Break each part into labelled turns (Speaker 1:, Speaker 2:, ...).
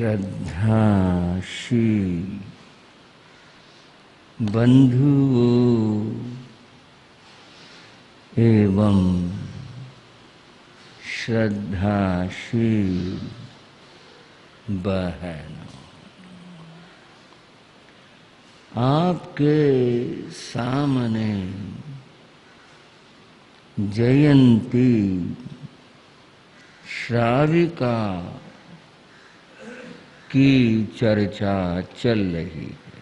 Speaker 1: श्रद्धाशील बंधुओं एवं श्रद्धाशील बहनों, आपके सामने जयंती श्राविका की चर्चा चल रही है।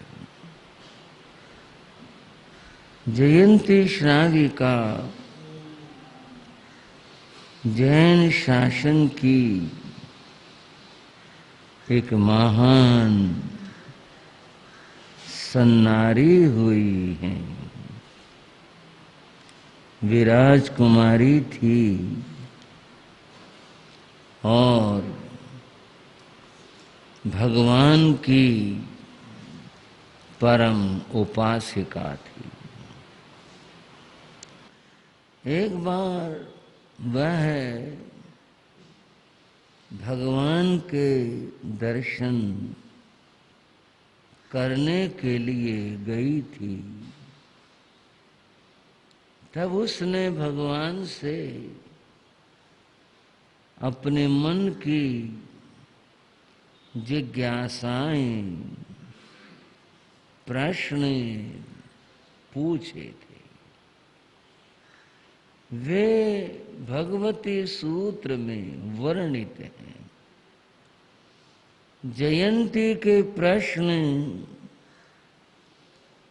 Speaker 1: जयंती श्राविका जैन शासन की एक महान सन्नारी हुई है। विराजकुमारी थी और भगवान की परम उपासिका थी। एक बार वह भगवान के दर्शन करने के लिए गई थी। तब उसने भगवान से अपने मन की जिज्ञासाएं, प्रश्न पूछे थे। वे भगवती सूत्र में वर्णित हैं। जयंती के प्रश्न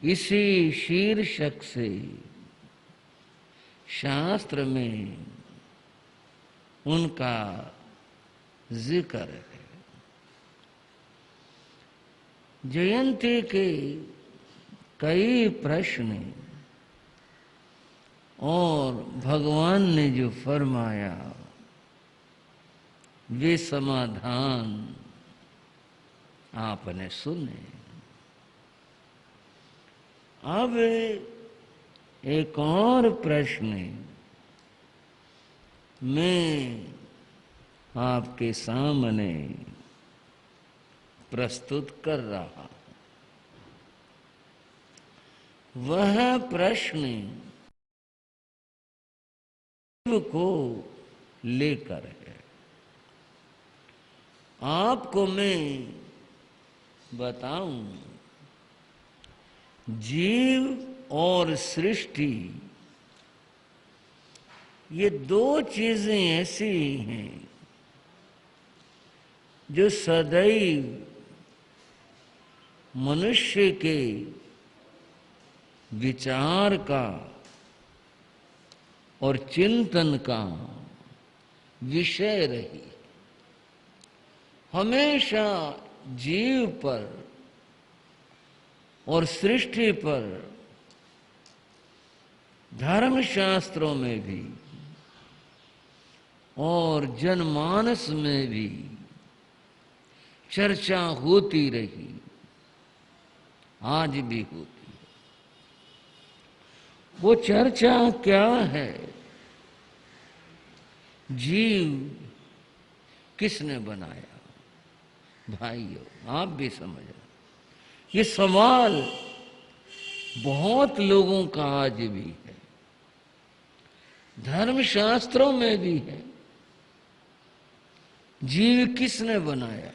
Speaker 1: इसी शीर्षक से शास्त्र में उनका जिक्र है। जयंती के कई प्रश्न और भगवान ने जो फरमाया वे समाधान आपने सुने। अब एक और प्रश्न मैं आपके सामने प्रस्तुत कर रहा हूं। वह प्रश्न को लेकर है। आपको मैं बताऊं, जीव और सृष्टि ये दो चीजें ऐसी हैं जो सदैव मनुष्य के विचार का और चिंतन का विषय रही। हमेशा जीव पर और सृष्टि पर धर्मशास्त्रों में भी और जनमानस में भी चर्चा होती रही, आज भी होती है। वो चर्चा क्या है? जीव किसने बनाया? भाइयों, आप भी समझ। ये सवाल बहुत लोगों का आज भी है, धर्मशास्त्रों में भी है। जीव किसने बनाया?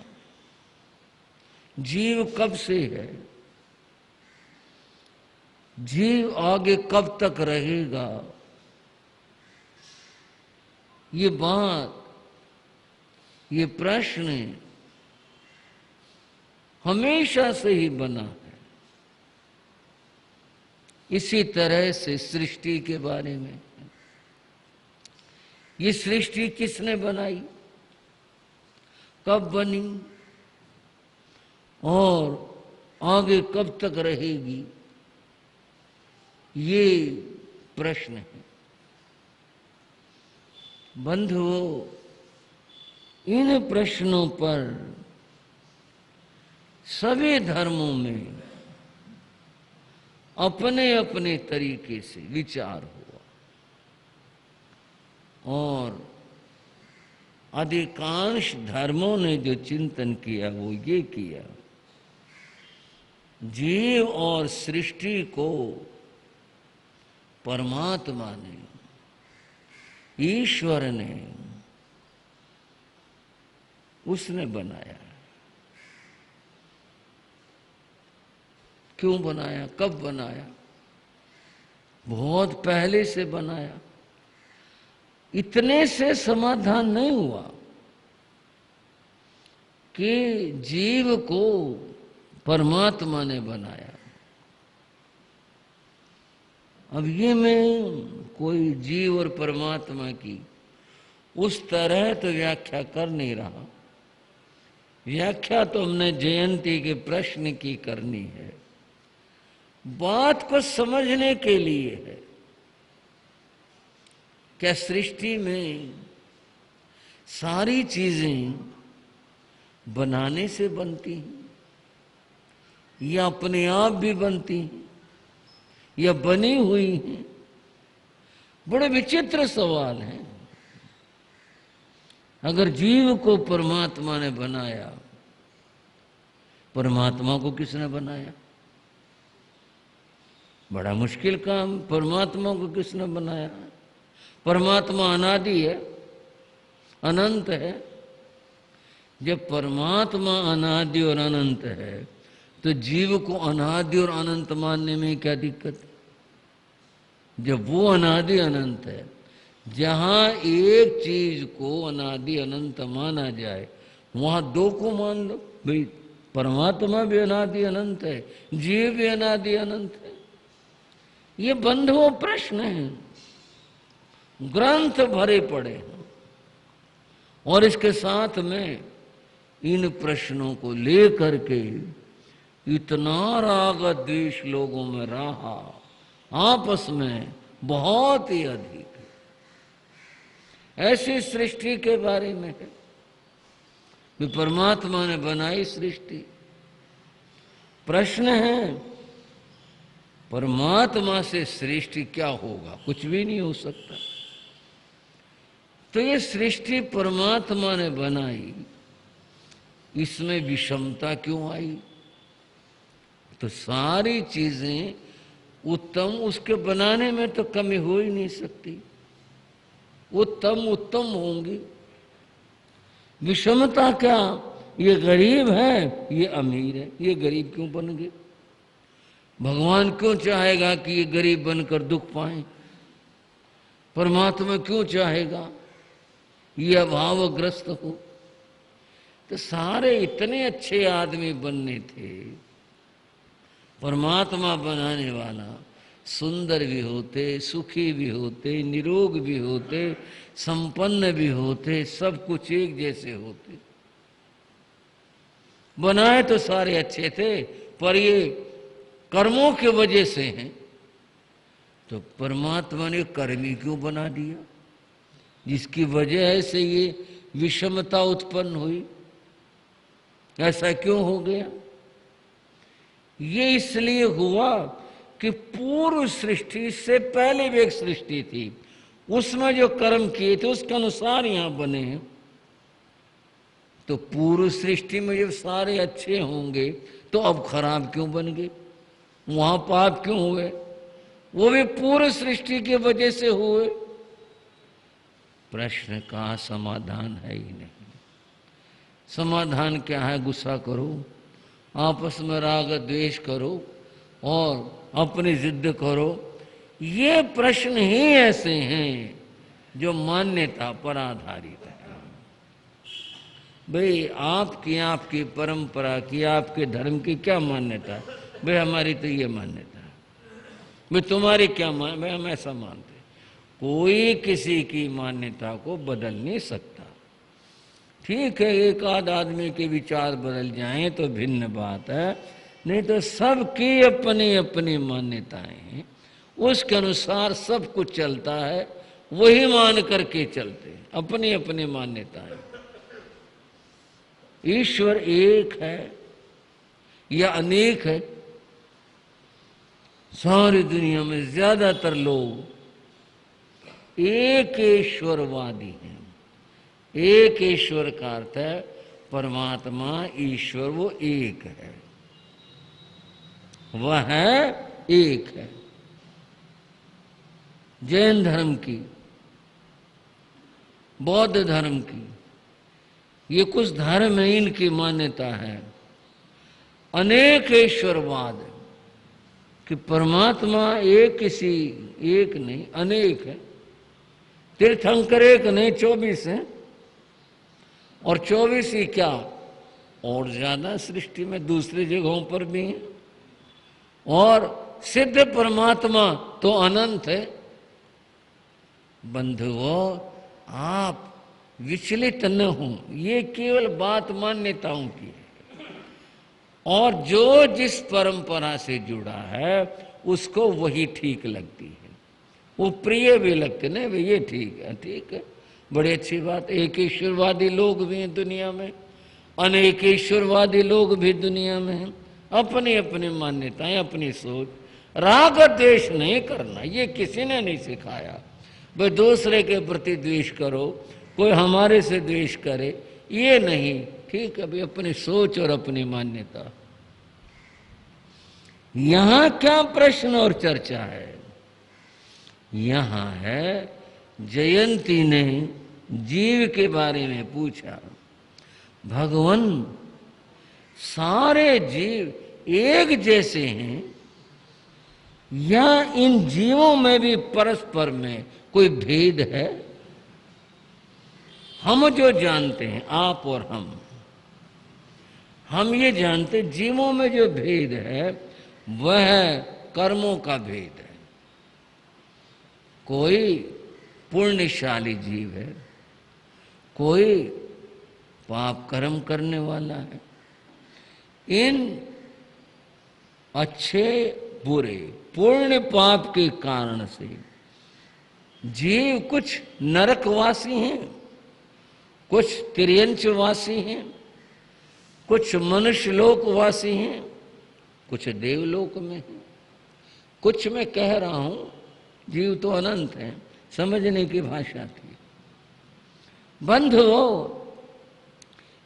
Speaker 1: जीव कब से है? जीव आगे कब तक रहेगा? ये बात, ये प्रश्न हमेशा से ही बना है। इसी तरह से सृष्टि के बारे में, ये सृष्टि किसने बनाई, कब बनी और आगे कब तक रहेगी, ये प्रश्न है। बंधुओं, इन प्रश्नों पर सभी धर्मों में अपने अपने तरीके से विचार हुआ और अधिकांश धर्मों ने जो चिंतन किया वो ये किया, जीव और सृष्टि को परमात्मा ने, ईश्वर ने, उसने बनाया। क्यों बनाया, कब बनाया? बहुत पहले से बनाया। इतने से समाधान नहीं हुआ कि जीव को परमात्मा ने बनाया। अब ये मैं कोई जीव और परमात्मा की उस तरह तो व्याख्या कर नहीं रहा। व्याख्या तो हमने जयंती के प्रश्न की करनी है, बात को समझने के लिए है। क्या सृष्टि में सारी चीजें बनाने से बनती हैं या अपने आप भी बनती हैं या बनी हुई हैं? बड़े विचित्र सवाल हैं। अगर जीव को परमात्मा ने बनाया, परमात्मा को किसने बनाया? बड़ा मुश्किल काम। परमात्मा को किसने बनाया? परमात्मा अनादि है, अनंत है। जब परमात्मा अनादि और अनंत है तो जीव को अनादि और अनंत मानने में क्या दिक्कत है? जब वो अनादि अनंत है, जहां एक चीज को अनादि अनंत माना जाए वहां दो को मान लो। भाई परमात्मा भी अनादि अनंत है, जीव भी अनादि अनंत है। ये बंधुओं प्रश्न है, ग्रंथ भरे पड़े हैं। और इसके साथ में इन प्रश्नों को लेकर के इतना राग द्वेष लोगों में रहा, आपस में बहुत ही अधिक। ऐसी सृष्टि के बारे में है कि परमात्मा ने बनाई सृष्टि। प्रश्न है, परमात्मा से सृष्टि क्या होगा? कुछ भी नहीं हो सकता। तो ये सृष्टि परमात्मा ने बनाई, इसमें विषमता क्यों आई? तो सारी चीजें उत्तम, उसके बनाने में तो कमी हो ही नहीं सकती। उत्तम उत्तम होंगी। विषमता क्या? ये गरीब है, ये अमीर है। ये गरीब क्यों बन गए? भगवान क्यों चाहेगा कि ये गरीब बनकर दुख पाए? परमात्मा क्यों चाहेगा ये अभावग्रस्त हो? तो सारे इतने अच्छे आदमी बनने थे, परमात्मा बनाने वाला सुंदर भी होते, सुखी भी होते, निरोग भी होते, संपन्न भी होते, सब कुछ एक जैसे होते। बनाए तो सारे अच्छे थे, पर ये कर्मों के वजह से हैं। तो परमात्मा ने कर्मी क्यों बना दिया, जिसकी वजह से ये विषमता उत्पन्न हुई? ऐसा क्यों हो गया? ये इसलिए हुआ कि पूर्व सृष्टि से पहले भी एक सृष्टि थी, उसमें जो कर्म किए थे उसके अनुसार यहां बने हैं। तो पूर्व सृष्टि में जब सारे अच्छे होंगे तो अब खराब क्यों बन गए? वहां पाप क्यों हुए? वो भी पूर्व सृष्टि की वजह से हुए। प्रश्न का समाधान है ही नहीं। समाधान क्या है? गुस्सा करो, आपस में राग द्वेष करो और अपनी जिद करो। ये प्रश्न ही ऐसे हैं जो मान्यता पर आधारित है। भाई आपकी परंपरा की, आपके धर्म की क्या मान्यता है? भाई हमारी तो ये मान्यता है। भाई तुम्हारी क्या भाई हम ऐसा मानते। कोई किसी की मान्यता को बदल नहीं सकता। ठीक है, एक आध आदमी के विचार बदल जाएं तो भिन्न बात है, नहीं तो सबकी अपनी अपनी मान्यताएं हैं, उसके अनुसार सब कुछ चलता है, वही मान करके चलते हैं, अपनी अपनी मान्यताएं। ईश्वर एक है या अनेक है? सारी दुनिया में ज्यादातर लोग एक ईश्वरवादी हैं, एक ईश्वर का अर्थ है परमात्मा ईश्वर वो एक है, वह है एक है। जैन धर्म की, बौद्ध धर्म की, ये कुछ धर्म है, इनकी मान्यता है अनेक ईश्वरवाद, कि परमात्मा एक किसी एक नहीं अनेक है। तीर्थंकर एक नहीं 24 है, और 24 ही क्या और ज्यादा सृष्टि में दूसरी जगहों पर भी है। और सिद्ध परमात्मा तो अनंत है। बंधुओं, आप विचलित न हो, ये केवल बात मान्यताओं की है, और जो जिस परंपरा से जुड़ा है उसको वही ठीक लगती है, वो प्रिय भी लगते नहीं भाई ये ठीक है, ठीक है, बड़ी अच्छी बात। एक ईश्वरवादी लोग भी हैं दुनिया में, अनेक ईश्वरवादी लोग भी दुनिया में हैं, अपनी अपनी मान्यताएं, अपनी सोच। राग द्वेष नहीं करना, ये किसी ने नहीं सिखाया। भाई दूसरे के प्रति द्वेष करो, कोई हमारे से द्वेष करे, ये नहीं, ठीक है भाई, अपनी सोच और अपनी मान्यता। यहां क्या प्रश्न और चर्चा है? यहां है जयंती ने जीव के बारे में पूछा। भगवान सारे जीव एक जैसे हैं या इन जीवों में भी परस्पर में कोई भेद है? हम जो जानते हैं, आप और हम ये जानते जीवों में जो भेद है वह कर्मों का भेद है। कोई पुण्यशाली जीव है, कोई पाप कर्म करने वाला है। इन अच्छे बुरे पुण्य पाप के कारण से जीव कुछ नरकवासी हैं, कुछ तिर्यंचवासी हैं, कुछ मनुष्य लोकवासी हैं, कुछ देवलोक में हैं। कुछ मैं कह रहा हूं, जीव तो अनंत है, समझने की भाषा थी। बंधुओं,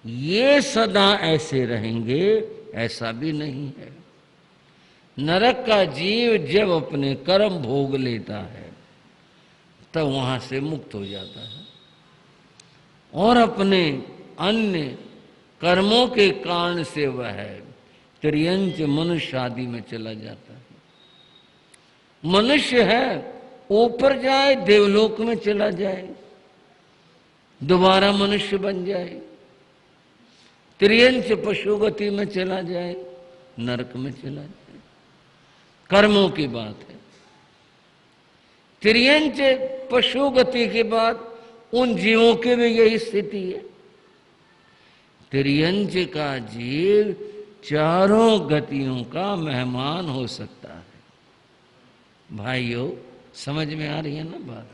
Speaker 1: ये सदा ऐसे रहेंगे ऐसा भी नहीं है। नरक का जीव जब अपने कर्म भोग लेता है तब वहां से मुक्त हो जाता है और अपने अन्य कर्मों के कारण से वह त्रियंच मनुष्य आदि में चला जाता है। मनुष्य है, ऊपर जाए, देवलोक में चला जाए, दोबारा मनुष्य बन जाए, त्रियंच पशु गति में चला जाए, नरक में चला जाए। कर्मों की बात है। त्रियंच पशु गति के बाद उन जीवों की भी यही स्थिति है। त्रियंच का जीव चारों गतियों का मेहमान हो सकता है। भाइयों, समझ में आ रही है ना बात?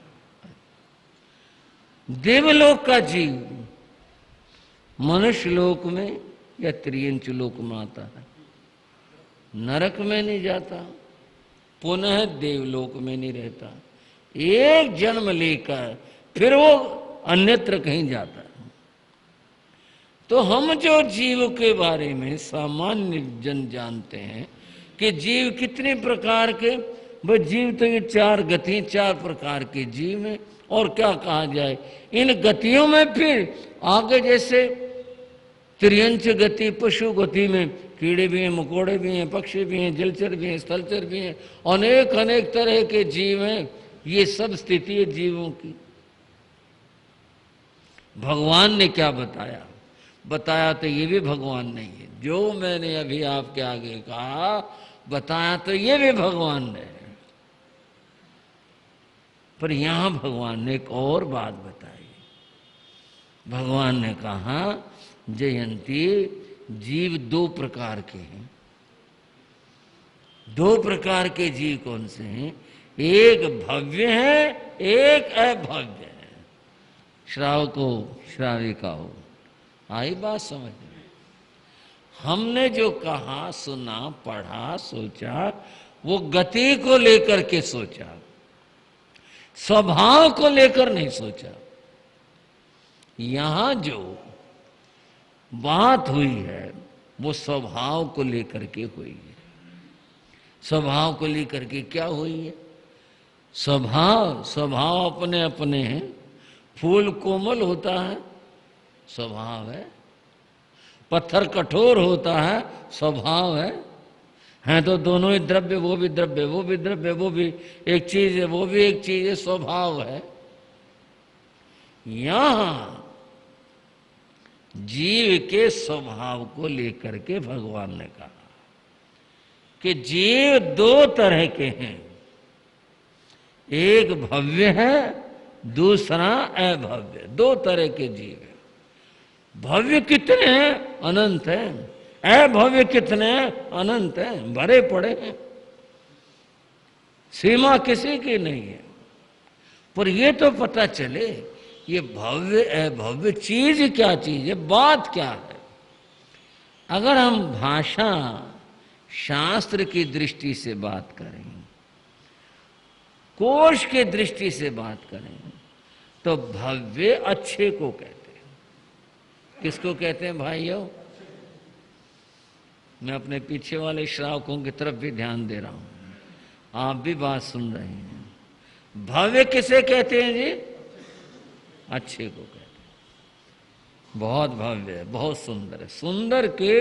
Speaker 1: देवलोक का जीव मनुष्य लोक में या त्रियंच लोक में आता है, नरक में नहीं जाता, पुनः देवलोक में नहीं रहता, एक जन्म लेकर फिर वो अन्यत्र कहीं जाता है। तो हम जो जीव के बारे में सामान्य जन जानते हैं कि जीव कितने प्रकार के, भाई जीव तो ये चार गति, चार प्रकार के जीव हैं, और क्या कहा जाए। इन गतियों में फिर आगे जैसे त्रियंच गति, पशु गति में कीड़े भी हैं, मकोड़े भी हैं, पक्षी भी हैं, जलचर भी हैं, स्थलचर भी हैं, अनेक अनेक तरह के जीव हैं। ये सब स्थिति है जीवों की। भगवान ने क्या बताया? बताया तो ये भी भगवान नहीं है। जो मैंने अभी आपके आगे कहा बताया तो ये भी भगवान ने है, पर यहां भगवान ने एक और बात बताई। भगवान ने कहा, जयंती, जीव दो प्रकार के हैं। दो प्रकार के जीव कौन से हैं? एक भव्य है, एक अभव्य है। श्रावको श्राविका हो, आई बात समझ में? हमने जो कहा, सुना, पढ़ा, सोचा, वो गति को लेकर के सोचा, स्वभाव को लेकर नहीं सोचा। यहां जो बात हुई है वो स्वभाव को लेकर के हुई है। स्वभाव को लेकर के क्या हुई है? स्वभाव अपने अपने हैं। फूल कोमल होता है, स्वभाव है। पत्थर कठोर होता है, स्वभाव है। हैं तो दोनों ही द्रव्य, वो भी द्रव्य, वो भी द्रव्य, वो भी एक चीज है, वो भी एक चीज है, स्वभाव है। यहां जीव के स्वभाव को लेकर के भगवान ने कहा कि जीव दो तरह के हैं, एक भव्य है, दूसरा अभव्य। दो तरह के जीव हैं। भव्य कितने हैं? अनंत हैं। अभव्य कितने हैं? अनंत हैं, भरे पड़े हैं, सीमा किसी की नहीं है। पर ये तो पता चले ये भव्य अभव्य चीज क्या चीज है, बात क्या है। अगर हम भाषा शास्त्र की दृष्टि से बात करें, कोश के दृष्टि से बात करें, तो भव्य अच्छे को कहते हैं। किसको कहते हैं भाइयों? मैं अपने पीछे वाले श्रावकों की तरफ भी ध्यान दे रहा हूं, आप भी बात सुन रहे हैं। भव्य किसे कहते हैं जी? अच्छे को कहते हैं। बहुत भव्य है, बहुत सुंदर है। सुंदर के,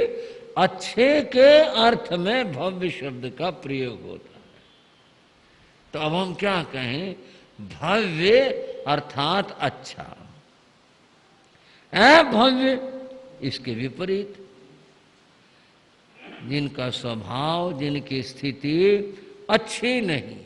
Speaker 1: अच्छे के अर्थ में भव्य शब्द का प्रयोग होता है। तो अब हम क्या कहें? भव्य अर्थात अच्छा, अभव्य इसके विपरीत, जिनका स्वभाव, जिनकी स्थिति अच्छी नहीं,